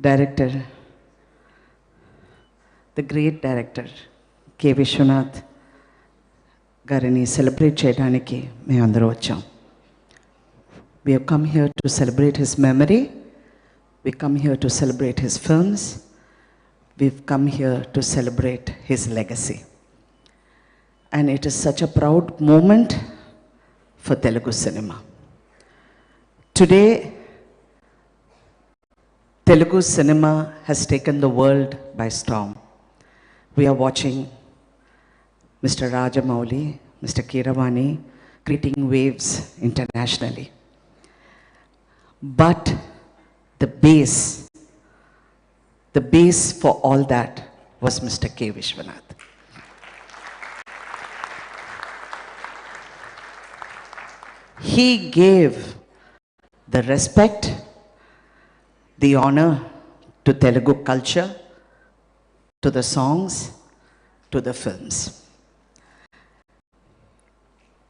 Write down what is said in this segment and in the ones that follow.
director, the great director, K. Viswanath garini celebrate cheyadaniki మేము అందరూ వచ్చాం. We have come here to celebrate his memory. We come here to celebrate his films. We've come here to celebrate his legacy. And it is such a proud moment for Telugu cinema. Today, Telugu cinema has taken the world by storm. We are watching Mr. Rajamouli, Mr. Keeravani creating waves internationally. But the base for all that was Mr. K. Viswanath. He gave the respect, the honor to Telugu culture, to the songs, to the films.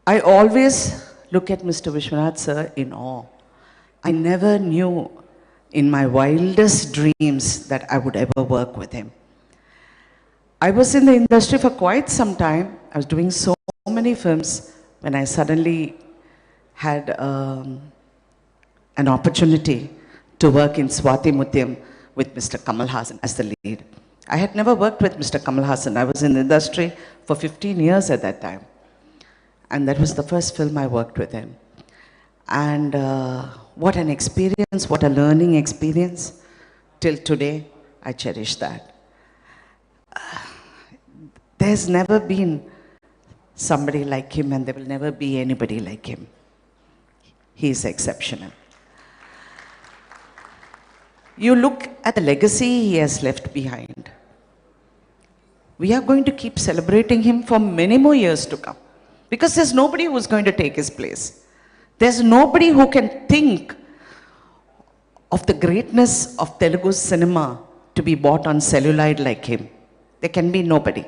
I always look at Mr. Viswanath sir in awe. I never knew in my wildest dreams that I would ever work with him. I was in the industry for quite some time. I was doing so many films when I suddenly had an opportunity to work in Swati Mutyam with Mr. Kamal Haasan as the lead. I had never worked with Mr. Kamal Haasan. I was in the industry for 15 years at that time. And that was the first film I worked with him. And what an experience, what a learning experience. Till today, I cherish that. There's never been somebody like him, and there will never be anybody like him. He is exceptional. You look at the legacy he has left behind. We are going to keep celebrating him for many more years to come, because there's nobody who's going to take his place. There's nobody who can think of the greatness of Telugu cinema to be bought on celluloid like him. There can be nobody.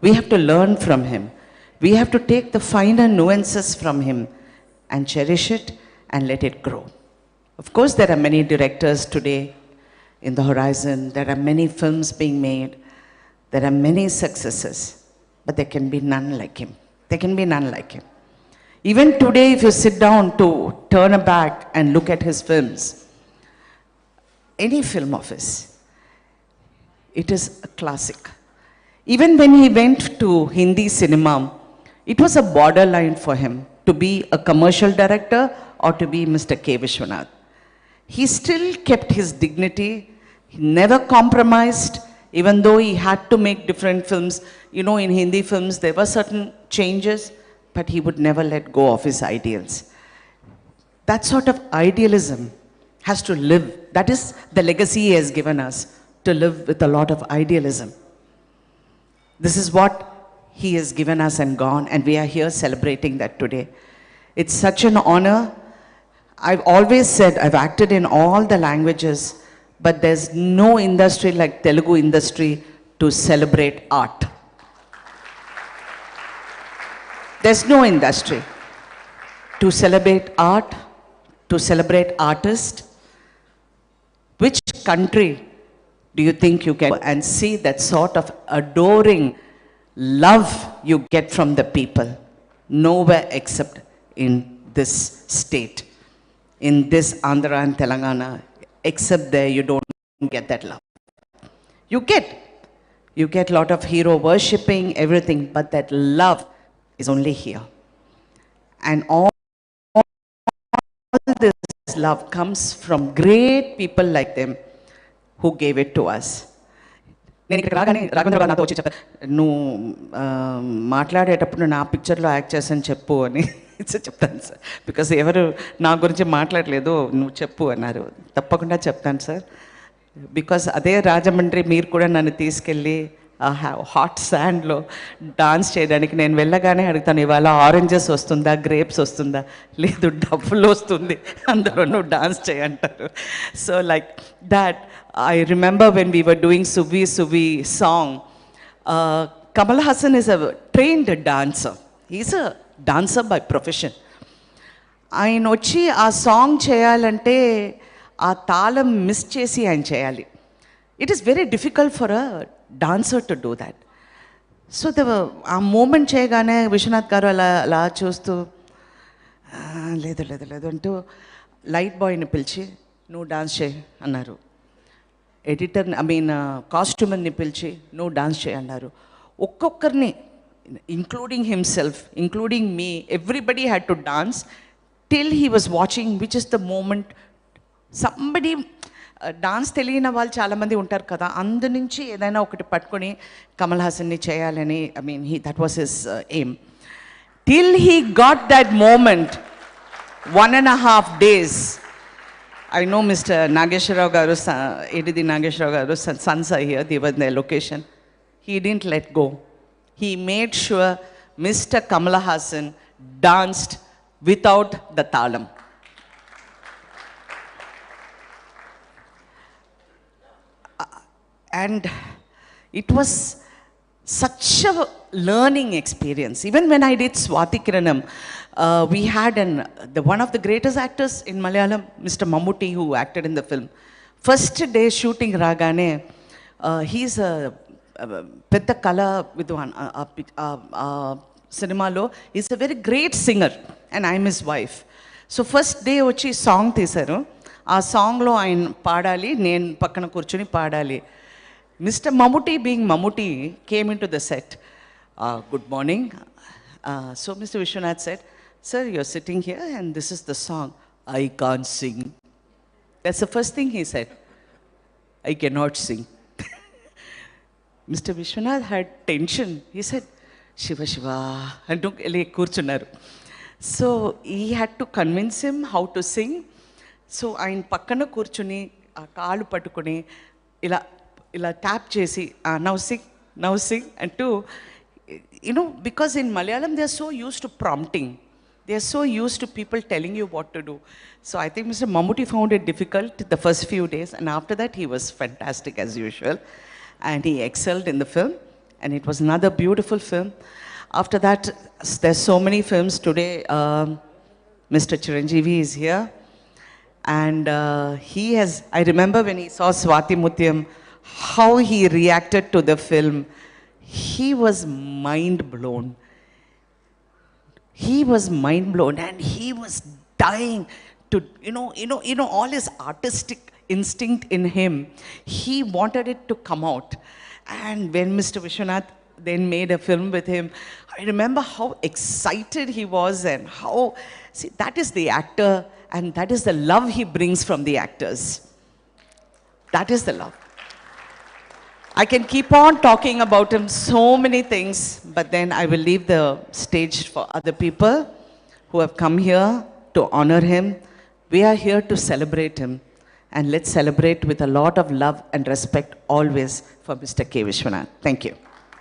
We have to learn from him. We have to take the finer nuances from him and cherish it and let it grow. Of course, there are many directors today in the horizon. There are many films being made. There are many successes, but there can be none like him. There can be none like him. Even today, if you sit down to turn back and look at his films, any film of his, it is a classic. Even when he went to Hindi cinema, it was a borderline for him to be a commercial director or to be Mr. K. Viswanath. He still kept his dignity. He never compromised, even though he had to make different films. You know, in Hindi films, there were certain changes, but he would never let go of his ideals. That sort of idealism has to live. That is the legacy he has given us, to live with a lot of idealism. This is what he has given us and gone, and we are here celebrating that today. It's such an honor. I've always said I've acted in all the languages, but there's no industry like Telugu industry to celebrate art. There's no industry to celebrate art, to celebrate artists. Which country do you think you can and see that sort of adoring love you get from the people? Nowhere except in this state, in this Andhra and Telangana. Except there, you don't get that love. You get a lot of hero worshipping, everything, but that love is only here. And all this love comes from great people like them who gave it to us. నేను ఇక్కడికి రాగానే రాఘవేంద్ర నాతో వచ్చి చెప్పారు, నువ్వు మాట్లాడేటప్పుడు నా పిక్చర్లో యాక్ట్ చేసాను చెప్పు అని చెప్తాను సార్. బికాస్ ఎవరు నా గురించి మాట్లాడలేదు, నువ్వు చెప్పు అన్నారు. తప్పకుండా చెప్తాను సార్. బికాస్ అదే రాజమండ్రి మీరు కూడా నన్ను తీసుకెళ్ళి హాట్ శాండ్లో డాన్స్ చేయడానికి నేను వెళ్ళగానే అడుగుతాను, ఇవాళ ఆరెంజెస్ వస్తుందా, గ్రేప్స్ వస్తుందా, లేదు డబ్బులు వస్తుంది, అందరూ నువ్వు డాన్స్ చేయంటారు. So like that I remember when we were doing Suvi Suvi song, Kamal Haasan is a trained dancer. He's a dancer by profession. ఆయన వచ్చి ఆ సాంగ్ చేయాలంటే ఆ తాళం మిస్ చేసి ఆయన చేయాలి. It is very difficult for a dancer to do that. So ఆ మూమెంట్ చేయగానే విశ్వనాథ్ గారు అలా చూస్తూ లేదు లేదు లేదు అంటూ లైట్ బాయ్ని పిలిచి నువ్వు డాన్స్ చేయి అన్నారు. ఎడిటర్ని కాస్ట్యూమర్ని పిలిచి నువ్వు డాన్స్ చేయి అన్నారు. ఒక్కొక్కరిని including himself, including me, everybody had to dance till he was watching which is the moment. Somebody dance తెలియని వాళ్ళు చాలామంది ఉంటారు కదా, అందు నుంచి ఏదైనా ఒకటి పట్టుకొని కమల్ హాసన్ని చేయాలని that was his aim. Till he got that moment 1.5 days. I know Mr. Nagesharao Garu, Edidi Nagesharao Garu, sons are here, they were in their location. He didn't let go. He made sure Mr. Kamal Haasan danced without the talam. And it was such a learning experience. Even when I did Swati Kiranam, we had one of the greatest actors in Malayalam, Mr. Mammootty, who acted in the film. First day shooting Ragane, he's a Pedda Kala Vidwan, cinema lo, he's a very great singer and I'm his wife. So first day వచ్చి song తీశారు. ఆ సాంగ్లో ఆయన పాడాలి, నేను పక్కన కూర్చొని పాడాలి. Mr. Mammootty, being Mammootty, came into the set. Good morning. So Mr. Viswanath said, sir, you're sitting here and this is the song. I can't sing. That's the first thing he said. I cannot sing. Mr. Viswanath had tension. He said, Shiva Shiva. And kurchunaru. So he had to convince him how to sing. So ఆయన పక్కన కూర్చుని ఆ కాలు పట్టుకుని ఇలా tap చేసి now Singh అంటూ, because in Malayalam they are so used to prompting. They are so used to people telling you what to do. So I think Mr. Mammootty found it difficult the first few days, and after that he was fantastic as usual. And he excelled in the film, and it was another beautiful film. After that, there's so many films. Today, Mr. Chiranjeevi is here. And I remember when he saw Swati Mutyam, how he reacted to the film. He was mind blown. He was mind blown and he was dying to, all his artistic instinct in him. He wanted it to come out. And when Mr. Viswanath then made a film with him, I remember how excited he was and that is the actor and that is the love he brings from the actors. That is the love. I can keep on talking about him so many things, but then I will leave the stage for other people who have come here to honor him. We are here to celebrate him, and let's celebrate with a lot of love and respect always for Mr. K. Viswanath. Thank you.